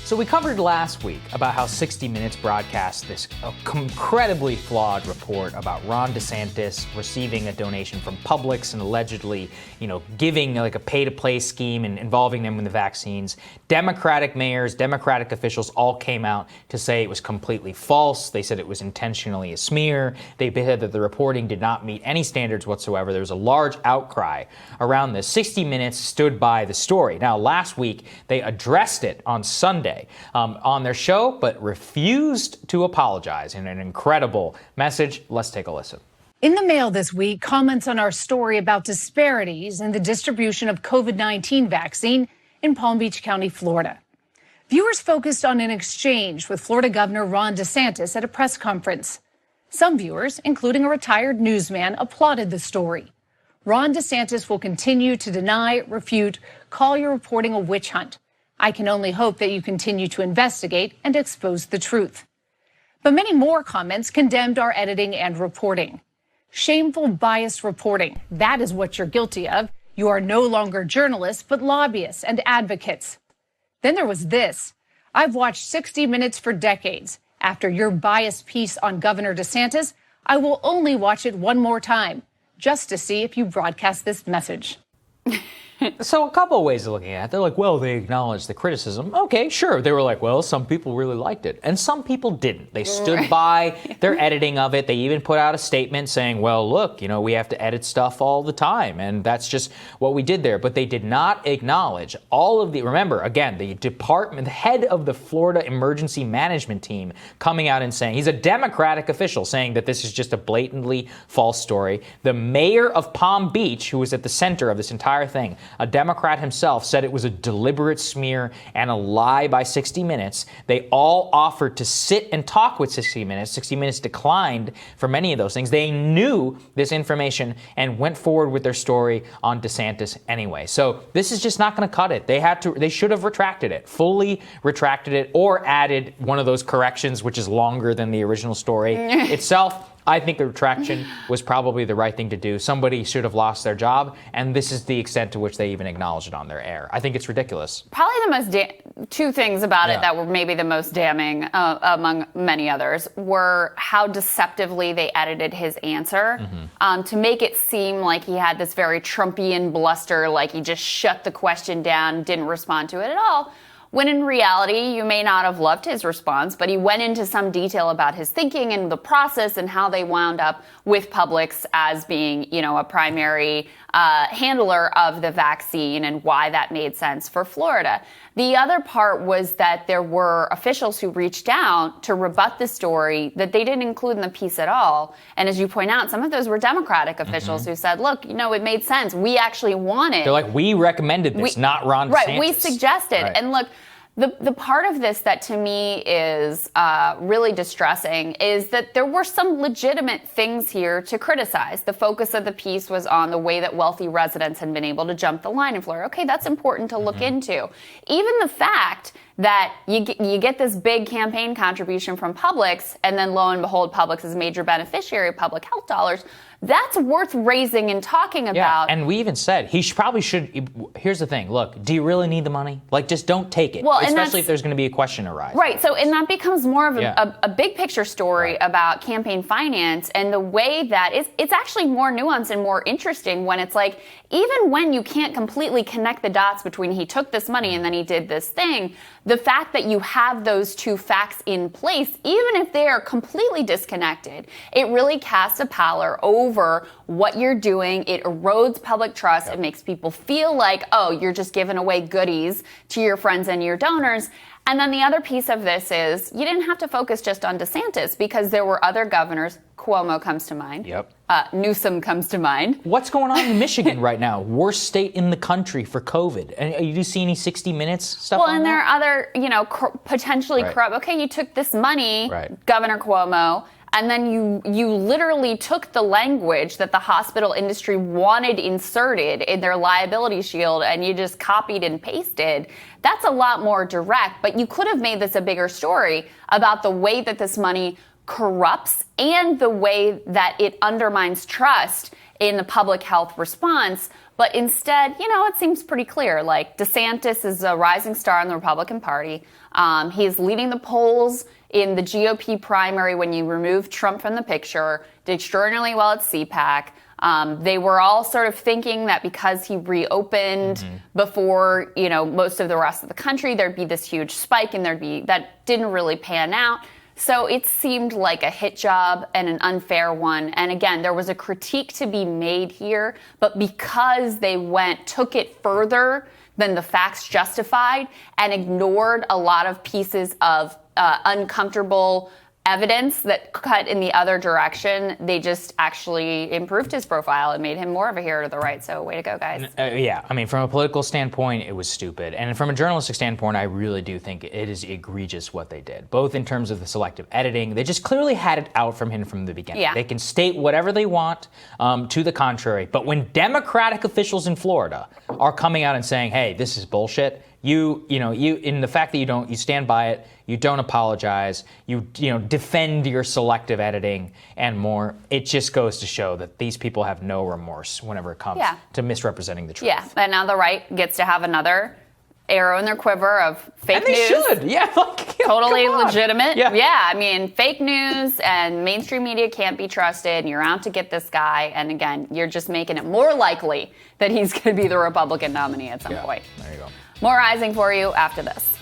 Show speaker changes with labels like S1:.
S1: So we covered last week about how 60 Minutes broadcast this incredibly flawed report about Ron DeSantis receiving a donation from Publix and allegedly, giving like a pay-to-play scheme and involving them in the vaccines. Democratic mayors, Democratic officials all came out to say it was completely false. They said it was intentionally a smear. They said that the reporting did not meet any standards whatsoever. There was a large outcry around this. 60 Minutes stood by the story. Now, last week, they addressed it on Sunday on their show, but refused to apologize in an incredible message. Let's take a listen.
S2: In the mail this week, comments on our story about disparities in the distribution of COVID-19 vaccine in Palm Beach County, Florida. Viewers focused on an exchange with Florida Governor Ron DeSantis at a press conference. Some viewers, including a retired newsman, applauded the story. Ron DeSantis will continue to deny, refute, call your reporting a witch hunt. I can only hope that you continue to investigate and expose the truth. But many more comments condemned our editing and reporting. Shameful, biased reporting. That is what you're guilty of. You are no longer journalists, but lobbyists and advocates. Then there was this. I've watched 60 Minutes for decades. After your biased piece on Governor DeSantis, I will only watch it one more time, just to see if you broadcast this message.
S1: So a couple of ways of looking at it. They're like, well, they acknowledged the criticism. Okay, sure. They were like, well, some people really liked it. And some people didn't. They stood by their editing of it. They even put out a statement saying, well, look, we have to edit stuff all the time. And that's just what we did there. But they did not acknowledge all of remember, again, the head of the Florida Emergency Management Team coming out and saying, he's a Democratic official saying that this is just a blatantly false story. The mayor of Palm Beach, who was at the center of this entire thing, a Democrat himself, said it was a deliberate smear and a lie by 60 Minutes. They all offered to sit and talk with 60 Minutes. 60 Minutes declined for many of those things. They knew this information and went forward with their story on DeSantis anyway. So this is just not going to cut it. They should have retracted it, fully retracted it, or added one of those corrections, which is longer than the original story itself. I think the retraction was probably the right thing to do. Somebody should have lost their job, and this is the extent to which they even acknowledge it on their air. I think it's ridiculous.
S3: Probably the most two things about it that were maybe the most damning, among many others, were how deceptively they edited his answer to make it seem like he had this very Trumpian bluster, like he just shut the question down, didn't respond to it at all. When in reality, you may not have loved his response, but he went into some detail about his thinking and the process and how they wound up with Publix as being, a primary handler of the vaccine and why that made sense for Florida. The other part was that there were officials who reached out to rebut the story that they didn't include in the piece at all. And as you point out, some of those were Democratic officials who said, look, it made sense. We actually wanted.
S1: They're like, we recommended this, not Ron DeSantis.
S3: Right, we suggested. Right. And look, the part of this that to me is really distressing is that there were some legitimate things here to criticize. The focus of the piece was on the way that wealthy residents had been able to jump the line in Florida. Okay, that's important to look into. Even the fact that you get this big campaign contribution from Publix, and then lo and behold, Publix is a major beneficiary of public health dollars. That's worth raising and talking about.
S1: Yeah, and we even said he probably should. Here's the thing. Look, do you really need the money? Just don't take it. Well, especially if there's going to be a question arise.
S3: Right. So, and that becomes more of a big picture story about campaign finance and the way that it's actually more nuanced and more interesting when it's like, even when you can't completely connect the dots between he took this money and then he did this thing, the fact that you have those two facts in place, even if they are completely disconnected, it really casts a pallor over what you're doing. It erodes public trust. It makes people feel like, oh, you're just giving away goodies to your friends and your donors. And then the other piece of this is you didn't have to focus just on DeSantis because there were other governors. Cuomo comes to mind.
S1: Yep.
S3: Newsom comes to mind.
S1: What's going on in Michigan right now? Worst state in the country for COVID. And do you see any 60 Minutes stuff?
S3: Well, and there are other, potentially corrupt. Okay, you took this money, Governor Cuomo, and then you literally took the language that the hospital industry wanted inserted in their liability shield and you just copied and pasted. That's a lot more direct, but you could have made this a bigger story about the way that this money corrupts and the way that it undermines trust in the public health response. But instead, it seems pretty clear. Like, DeSantis is a rising star in the Republican Party. He is leading the polls in the GOP primary when you remove Trump from the picture, did extraordinarily well at CPAC. They were all sort of thinking that because he reopened before, most of the rest of the country, there'd be this huge spike, and that didn't really pan out. So it seemed like a hit job and an unfair one. And again, there was a critique to be made here, but because they took it further than the facts justified and ignored a lot of pieces of uncomfortable evidence that cut in the other direction, they just actually improved his profile and made him more of a hero to the right. So way to go, guys.
S1: Yeah, I mean, from a political standpoint, it was stupid. And from a journalistic standpoint, I really do think it is egregious what they did, both in terms of the selective editing. They just clearly had it out from him from the beginning.
S3: Yeah.
S1: They can state whatever they want to the contrary. But when Democratic officials in Florida are coming out and saying, hey, this is bullshit, you in the fact that you stand by it, you don't apologize, you defend your selective editing and more, it just goes to show that these people have no remorse whenever it comes to misrepresenting the truth.
S3: Yeah, and now the right gets to have another arrow in their quiver of fake
S1: news.
S3: And they
S1: should, yeah.
S3: Totally legitimate.
S1: Yeah.
S3: I mean, fake news and mainstream media can't be trusted, and you're out to get this guy, and again, you're just making it more likely that he's going to be the Republican nominee at some point.
S1: There you go.
S3: More rising for you after this.